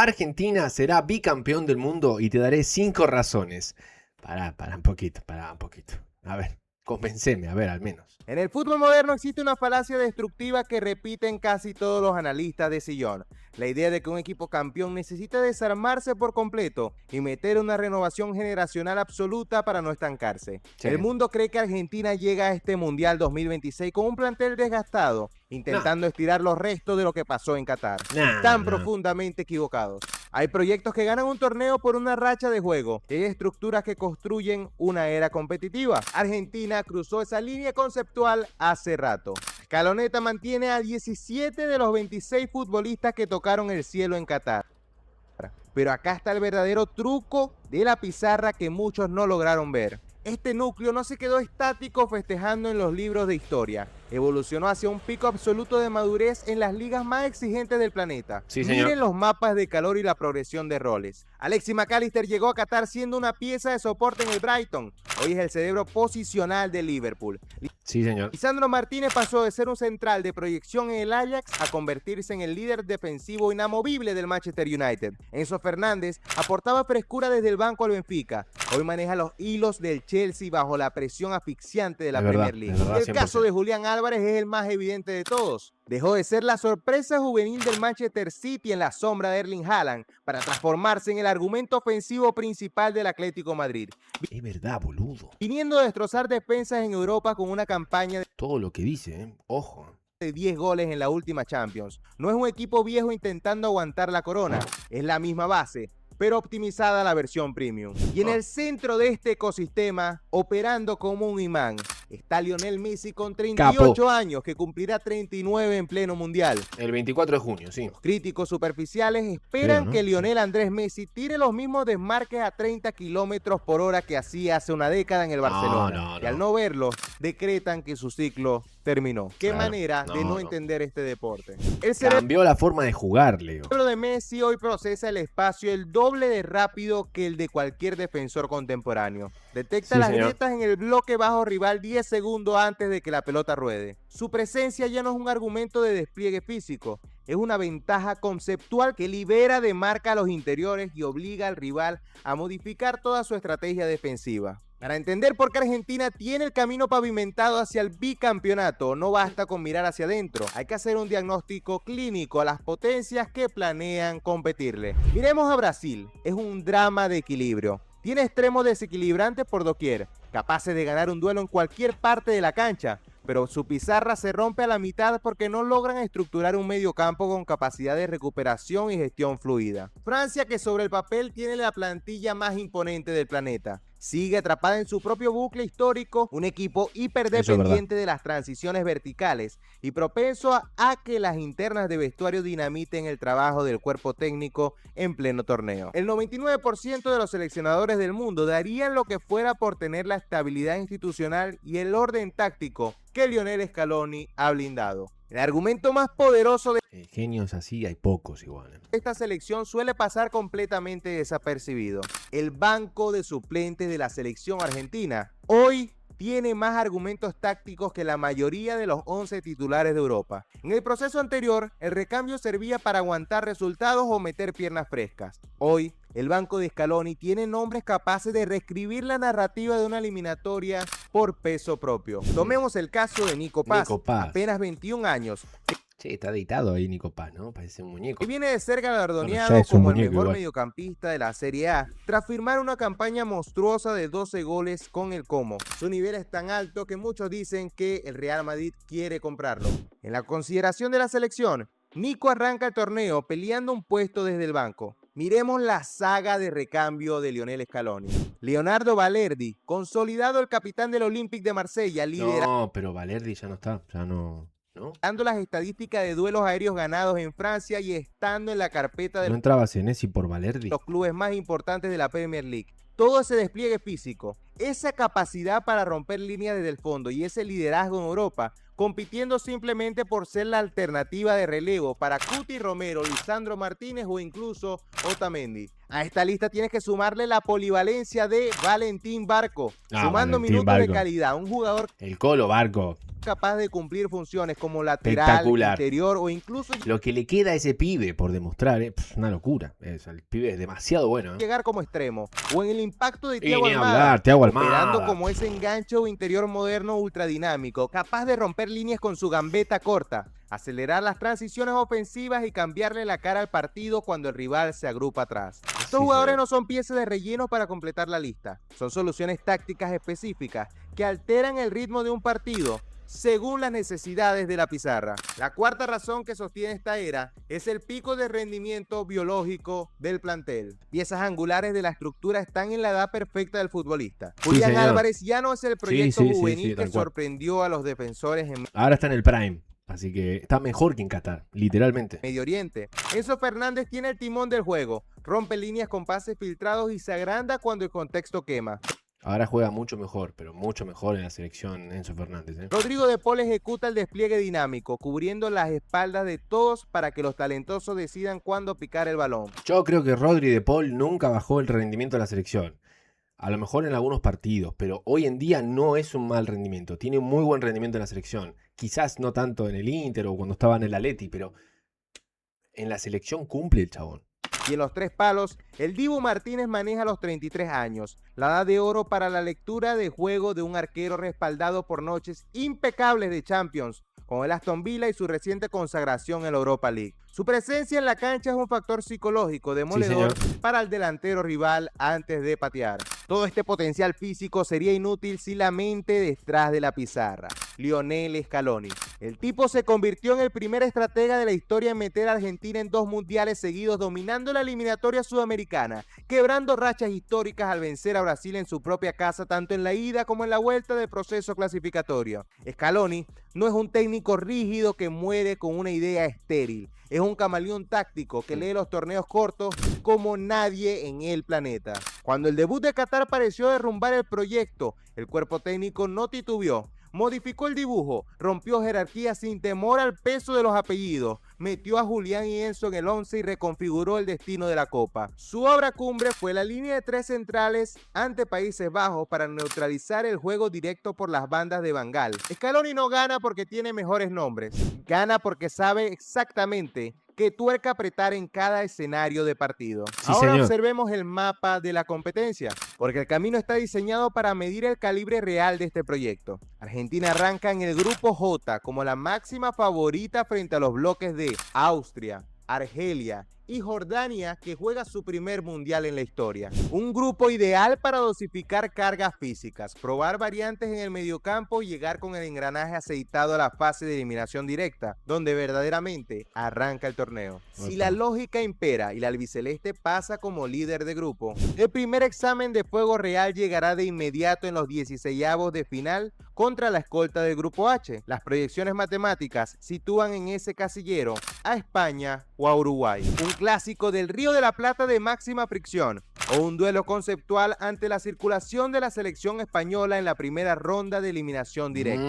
Argentina será bicampeón del mundo y te daré 5 razones. Pará un poquito. A ver, convenceme, a ver, al menos. En el fútbol moderno existe una falacia destructiva que repiten casi todos los analistas de sillón. La idea de que un equipo campeón necesita desarmarse por completo y meter una renovación generacional absoluta para no estancarse. Sí. El mundo cree que Argentina llega a este Mundial 2026 con un plantel desgastado, intentando estirar los restos de lo que pasó en Qatar. Están profundamente equivocados. Hay proyectos que ganan un torneo por una racha de juego y hay estructuras que construyen una era competitiva. Argentina cruzó esa línea conceptual hace rato. Scaloneta mantiene a 17 de los 26 futbolistas que tocaron el cielo en Qatar. Pero acá está el verdadero truco de la pizarra que muchos no lograron ver. Este núcleo no se quedó estático festejando en los libros de historia. Evolucionó hacia un pico absoluto de madurez en las ligas más exigentes del planeta. Sí, señor. Miren los mapas de calor y la progresión de roles. Alexis McAllister llegó a Qatar siendo una pieza de soporte en el Brighton. Hoy es el cerebro posicional de Liverpool. Sí, señor. Lisandro Martínez pasó de ser un central de proyección en el Ajax a convertirse en el líder defensivo inamovible del Manchester United. Enzo Fernández aportaba frescura desde el banco al Benfica. Hoy maneja los hilos del Chelsea bajo la presión asfixiante de la Premier League. Verdad, El caso de Julián Álvarez es el más evidente de todos. Dejó de ser la sorpresa juvenil del Manchester City en la sombra de Erling Haaland para transformarse en el argumento ofensivo principal del Atlético Madrid. Es verdad, boludo. Viniendo a destrozar defensas en Europa con una campaña Todo lo que dice, ojo. de 10 goles en la última Champions. No es un equipo viejo intentando aguantar la corona, es la misma base, pero optimizada la versión premium. Y en el centro de este ecosistema, operando como un imán, está Lionel Messi con 38 años, que cumplirá 39 en pleno mundial. El 24 de junio, sí. Los críticos superficiales esperan que Lionel Andrés Messi tire los mismos desmarques a 30 kilómetros por hora que hacía hace una década en el Barcelona. Y al no verlo, decretan que su ciclo terminó. Qué manera de no entender este deporte. Cambió la forma de jugar, Leo. El cerebro de Messi hoy procesa el espacio el doble de rápido que el de cualquier defensor contemporáneo. Detecta las grietas en el bloque bajo rival 10 segundos antes de que la pelota ruede. Su presencia ya no es un argumento de despliegue físico, es una ventaja conceptual que libera de marca a los interiores y obliga al rival a modificar toda su estrategia defensiva. Para entender por qué Argentina tiene el camino pavimentado hacia el bicampeonato, no basta con mirar hacia adentro. Hay que hacer un diagnóstico clínico a las potencias que planean competirle. Miremos a Brasil. Es un drama de equilibrio. Tiene extremos desequilibrantes por doquier, capaces de ganar un duelo en cualquier parte de la cancha, pero su pizarra se rompe a la mitad porque no logran estructurar un mediocampo con capacidad de recuperación y gestión fluida. Francia, que sobre el papel tiene la plantilla más imponente del planeta, sigue atrapada en su propio bucle histórico, un equipo hiperdependiente de las transiciones verticales y propenso a que las internas de vestuario dinamiten el trabajo del cuerpo técnico en pleno torneo. El 99% de los seleccionadores del mundo darían lo que fuera por tener la estabilidad institucional y el orden táctico que Lionel Scaloni ha blindado. El argumento más poderoso de genios así hay pocos igual. Esta selección suele pasar completamente desapercibido. El banco de suplentes de la selección argentina hoy tiene más argumentos tácticos que la mayoría de los 11 titulares de Europa. En el proceso anterior, el recambio servía para aguantar resultados o meter piernas frescas. Hoy, el banco de Scaloni tiene nombres capaces de reescribir la narrativa de una eliminatoria por peso propio. Tomemos el caso de Nico Paz, apenas 21 años. Sí, está editado ahí Nico Paz, ¿no? Parece un muñeco. Y viene de ser galardoneado como el mejor mediocampista de la Serie A, tras firmar una campaña monstruosa de 12 goles con el Como. Su nivel es tan alto que muchos dicen que el Real Madrid quiere comprarlo. En la consideración de la selección, Nico arranca el torneo peleando un puesto desde el banco. Miremos la saga de recambio de Lionel Scaloni. Leonardo Balerdi, consolidado el capitán del Olympique de Marsella, No, pero Balerdi ya no está, ya no... dando las estadísticas de duelos aéreos ganados en Francia y estando en la carpeta de ¿No entraba Senesi por Balerdi? Los clubes más importantes de la Premier League. Todo ese despliegue físico, esa capacidad para romper líneas desde el fondo y ese liderazgo en Europa, compitiendo simplemente por ser la alternativa de relevo para Cuti Romero, Lisandro Martínez o incluso Otamendi. A esta lista tienes que sumarle la polivalencia de Valentín Barco, sumando minutos de calidad, un jugador... El Colo Barco. capaz de cumplir funciones como lateral, interior o incluso lo que le queda a ese pibe por demostrar, una locura. El pibe es demasiado bueno. Llegar como extremo, o en el impacto de Thiago Almada, Almada, operando como ese enganche o interior moderno ultradinámico, capaz de romper líneas con su gambeta corta, acelerar las transiciones ofensivas y cambiarle la cara al partido cuando el rival se agrupa atrás. Estos jugadores no son piezas de relleno para completar la lista, son soluciones tácticas específicas que alteran el ritmo de un partido según las necesidades de la pizarra. La cuarta razón que sostiene esta era es el pico de rendimiento biológico del plantel. Piezas angulares de la estructura están en la edad perfecta del futbolista. Julián Álvarez ya no es el proyecto juvenil que sorprendió a los defensores en... Ahora está en el prime. Así que está mejor que en Qatar, literalmente. Medio Oriente. Enzo Fernández tiene el timón del juego, rompe líneas con pases filtrados y se agranda cuando el contexto quema. Ahora juega mucho mejor, pero mucho mejor en la selección Enzo Fernández. Rodrigo de Paul ejecuta el despliegue dinámico, cubriendo las espaldas de todos para que los talentosos decidan cuándo picar el balón. Yo creo que Rodri de Paul nunca bajó el rendimiento de la selección. A lo mejor en algunos partidos, pero hoy en día no es un mal rendimiento. Tiene un muy buen rendimiento en la selección. Quizás no tanto en el Inter o cuando estaba en el Atleti, pero en la selección cumple el chabón. Y en los tres palos, el Dibu Martínez maneja los 33 años, la edad de oro para la lectura de juego de un arquero respaldado por noches impecables de Champions, con el Aston Villa y su reciente consagración en la Europa League. Su presencia en la cancha es un factor psicológico demoledor para el delantero rival antes de patear. Todo este potencial físico sería inútil si la mente detrás de la pizarra. Lionel Scaloni. El tipo se convirtió en el primer estratega de la historia en meter a Argentina en 2 mundiales seguidos, dominando la eliminatoria sudamericana, quebrando rachas históricas al vencer a Brasil en su propia casa, tanto en la ida como en la vuelta del proceso clasificatorio. Scaloni no es un técnico rígido que muere con una idea estéril. Es un camaleón táctico que lee los torneos cortos como nadie en el planeta. Cuando el debut de Qatar pareció derrumbar el proyecto, el cuerpo técnico no titubeó. Modificó el dibujo, rompió jerarquía sin temor al peso de los apellidos, metió a Julián y Enzo en el 11 y reconfiguró el destino de la Copa. Su obra cumbre fue la línea de 3 centrales ante Países Bajos para neutralizar el juego directo por las bandas de Van Gaal. Scaloni no gana porque tiene mejores nombres, gana porque sabe exactamente qué tuerca apretar en cada escenario de partido. Ahora observemos el mapa de la competencia, porque el camino está diseñado para medir el calibre real de este proyecto. Argentina arranca en el grupo J como la máxima favorita frente a los bloques de Austria, Argelia y Jordania, que juega su primer mundial en la historia. Un grupo ideal para dosificar cargas físicas, probar variantes en el mediocampo y llegar con el engranaje aceitado a la fase de eliminación directa, donde verdaderamente arranca el torneo. Si la lógica impera y la albiceleste pasa como líder de grupo, el primer examen de fuego real llegará de inmediato en los 16avos de final contra la escolta del grupo H. Las proyecciones matemáticas sitúan en ese casillero a España o a Uruguay. Un clásico del Río de la Plata de máxima fricción, o un duelo conceptual ante la circulación de la selección española en la primera ronda de eliminación directa.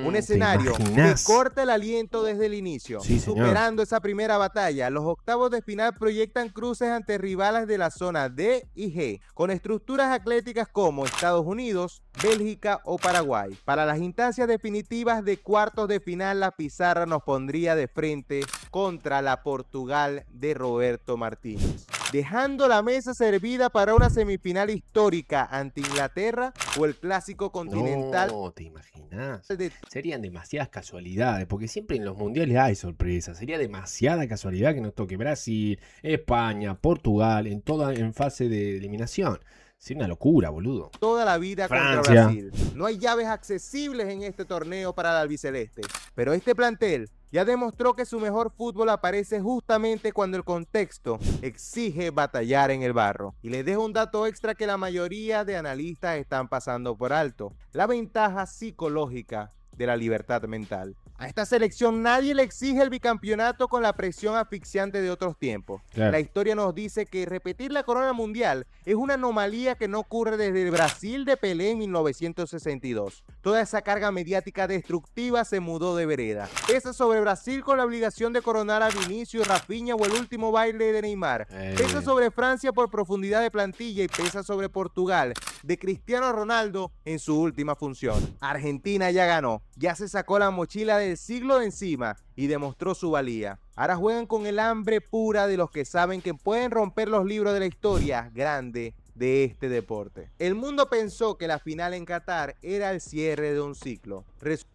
Un escenario que corta el aliento desde el inicio. Superando esa primera batalla, los octavos de final proyectan cruces ante rivales de la zona D y G, con estructuras atléticas como Estados Unidos, Bélgica o Paraguay. Para las instancias definitivas de cuartos de final, la pizarra nos pondría de frente contra la Portugal de Roberto Martínez, dejando la mesa servida para una semifinal histórica ante Inglaterra o el clásico continental. No, ¿te imaginas? Serían demasiadas casualidades, porque siempre en los mundiales hay sorpresas. Sería demasiada casualidad que nos toque Brasil, España, Portugal, en fase de eliminación. Sí, una locura, boludo. Toda la vida contra Brasil. No hay llaves accesibles en este torneo para el albiceleste, pero este plantel ya demostró que su mejor fútbol aparece justamente cuando el contexto exige batallar en el barro. Y les dejo un dato extra que la mayoría de analistas están pasando por alto: la ventaja psicológica de la libertad mental. A esta selección nadie le exige el bicampeonato con la presión asfixiante de otros tiempos. Claro. La historia nos dice que repetir la corona mundial es una anomalía que no ocurre desde el Brasil de Pelé en 1962. Toda esa carga mediática destructiva se mudó de vereda. Pesa sobre Brasil con la obligación de coronar a Vinicius, Rafinha o el último baile de Neymar. Pesa sobre Francia por profundidad de plantilla y pesa sobre Portugal de Cristiano Ronaldo en su última función. Argentina ya ganó, ya se sacó la mochila del siglo de encima y demostró su valía. Ahora juegan con el hambre pura de los que saben que pueden romper los libros de la historia grande de este deporte. El mundo pensó que la final en Qatar era el cierre de un ciclo. Resultó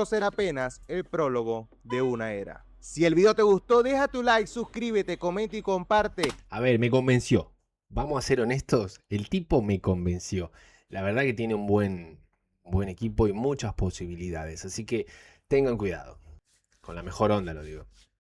ser apenas el prólogo de una era. Si el video te gustó, deja tu like, suscríbete, comenta y comparte. A ver, me convenció. Vamos a ser honestos, el tipo me convenció. La verdad que tiene un buen equipo y muchas posibilidades. Así que tengan cuidado. Con la mejor onda lo digo.